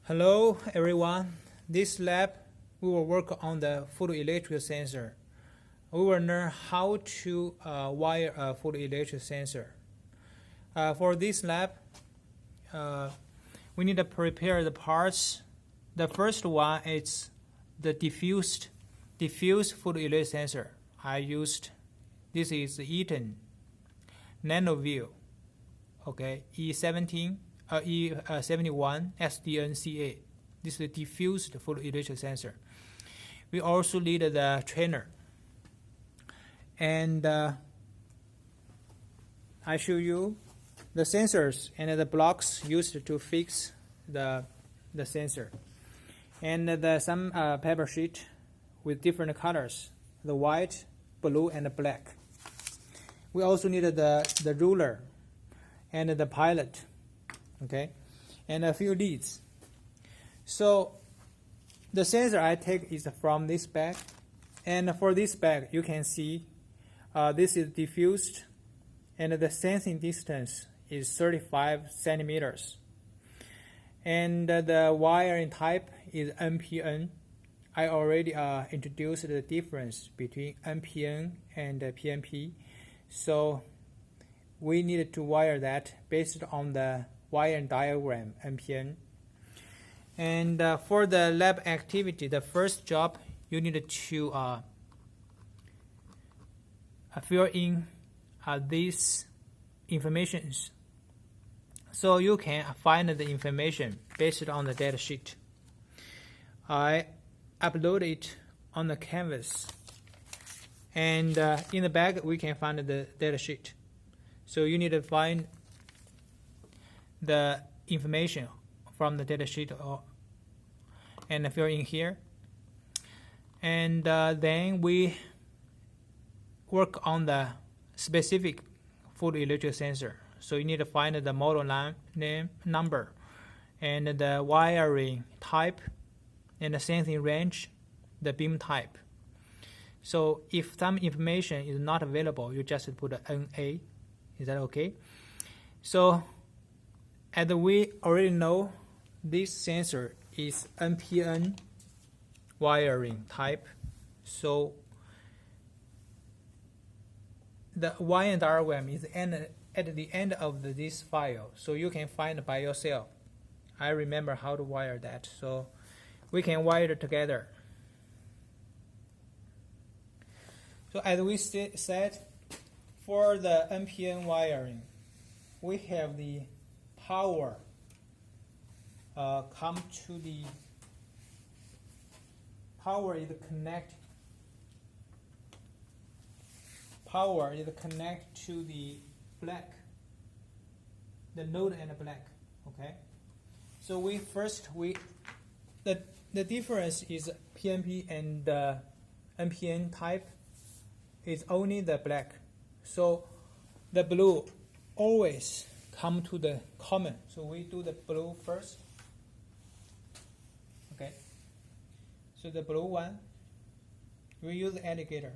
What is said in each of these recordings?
Hello everyone. This lab we will work on the photoelectric sensor. We will learn how to wire a photoelectric sensor. For this lab, we need to prepare the parts. The first one is the diffused photoelectric sensor. This is the Eaton NanoView, okay, E71 SDNCA. This is the diffused photoelectric sensor. We also need the trainer. And I show you the sensors and the blocks used to fix the sensor. And some paper sheet with different colors, the white, blue, and black. We also need the ruler and the pilot, okay, and a few leads. So the sensor I take is from this bag, and for this bag you can see this is diffused, and the sensing distance is 35 centimeters. And the wiring type is NPN. I already introduced the difference between NPN and PNP, so we need to wire that based on the wiring diagram NPN. And for the lab activity, the first job you need to fill in these informations, so you can find the information based on the data sheet. I upload it on the canvas, and in the back we can find the data sheet. So you need to find the information from the data sheet and fill in here. And then we work on the specific photoelectric sensor. So you need to find the model name number and the wiring type and the sensing range, the beam type. So if some information is not available, you just put a NA. Is that okay? So as we already know, this sensor is NPN wiring type. So the wiring diagram is at the end of this file, so you can find it by yourself. I remember how to wire that, so we can wire it together. So as we said, for the NPN wiring, we have the power come to the power is connect to the black, the node and the black. Okay, so the difference is PNP and NPN type is only the black. So the blue always come to the common. So we do the blue first. Okay. So the blue one, we use the alligator.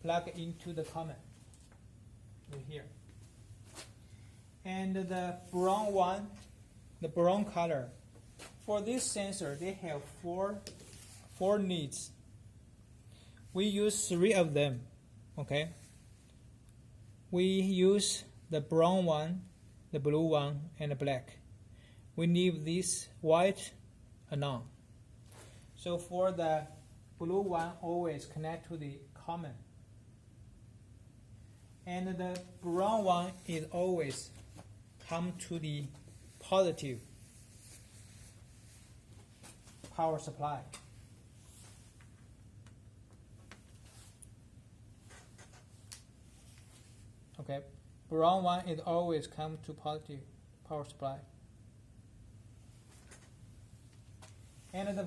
Plug into the common right here. And the brown one, the brown color, for this sensor they have four leads. We use 3 of them. Okay. We use the brown one, the blue one, and the black. We leave this white alone. So for the blue one, always connect to the common. And the brown one is always come to the positive power supply. Okay, brown one is always come to positive power supply. And the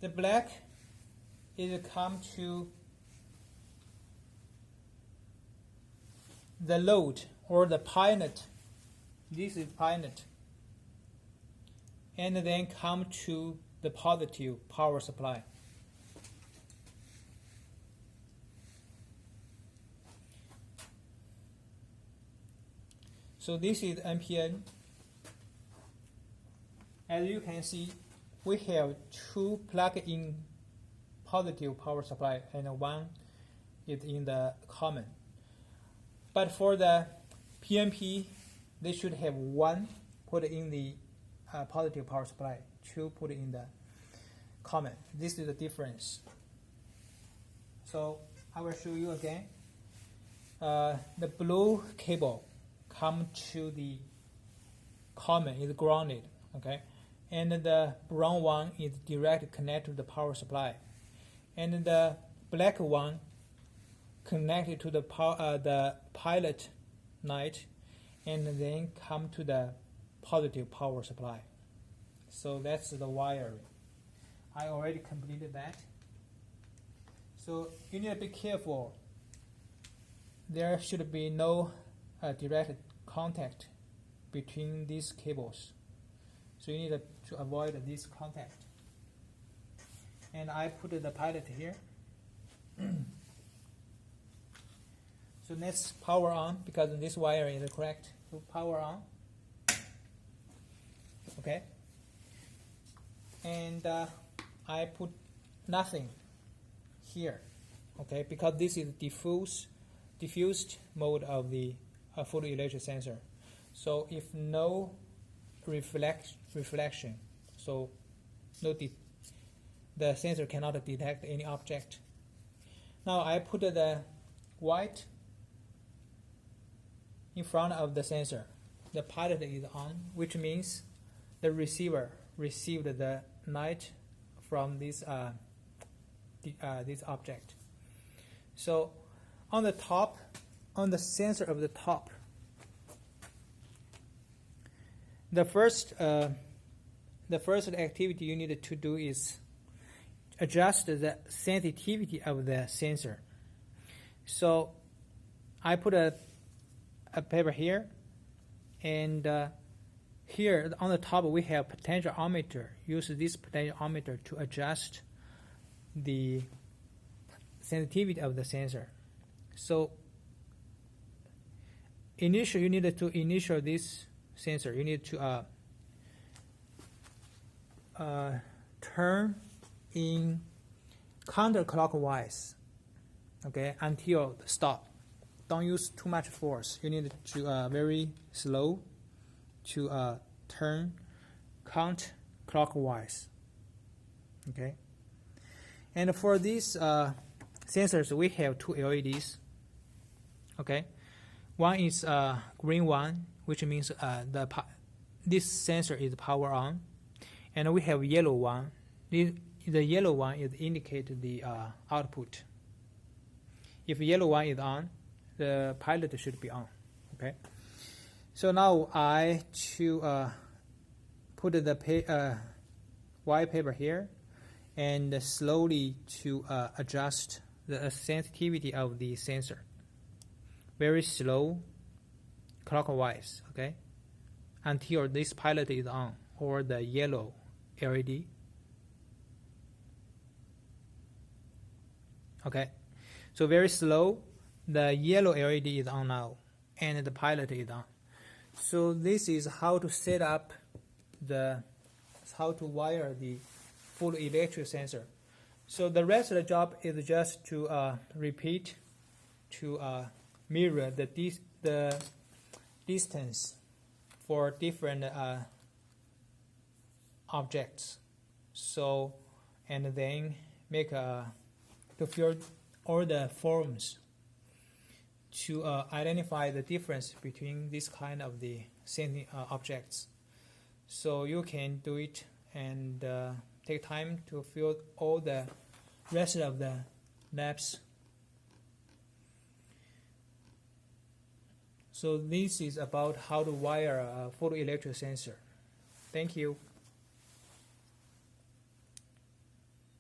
black is come to the load or the pilot. This is pilot. And then come to the positive power supply. So this is NPN, As you can see, we have two plug-in positive power supply and one is in the common. But for the PNP, they should have one put in the positive power supply, two put in the common. This is the difference. So I will show you again. The blue cable come to the common, is grounded, okay, and the brown one is direct connected to the power supply, and the black one connected to the pilot light, and then come to the positive power supply. So that's the wiring. I already completed that. So you need to be careful. There should be no direct contact between these cables. So you need to avoid this contact. And I put the pilot here. So let's power on, because this wire is correct. So power on. Okay. And I put nothing here, okay, because this is diffused mode of the photoelectric sensor. So if no reflection, so the sensor cannot detect any object. Now I put the white in front of the sensor. The pilot is on, which means the receiver received the light from this this object. So on the top, on the sensor of the top, the first activity you need to do is adjust the sensitivity of the sensor. So I put a paper here, and here on the top we have potentiometer. Use this potentiometer to adjust the sensitivity of the sensor. So initially you need to initial this sensor. You need to turn in counterclockwise, okay, until stop. Don't use too much force. You need to very slow to turn counterclockwise, okay. And for these sensors, we have two LEDs, okay. One is green one, which means this sensor is power on, and we have yellow one. The yellow one is indicate the output. If yellow one is on, the pilot should be on, okay. So now I put the white paper here, and slowly to adjust the sensitivity of the sensor. Very slow, clockwise, okay, until this pilot is on, or the yellow LED. Okay, so very slow, the yellow LED is on now, and the pilot is on. So this is how to set up how to wire the photoelectric sensor. So the rest of the job is just to repeat, to mirror the distance for different objects. So, and then make to fill all the forms to identify the difference between this kind of the sensing objects. So you can do it and take time to fill all the rest of the labs. So this is about how to wire a photoelectric sensor. Thank you.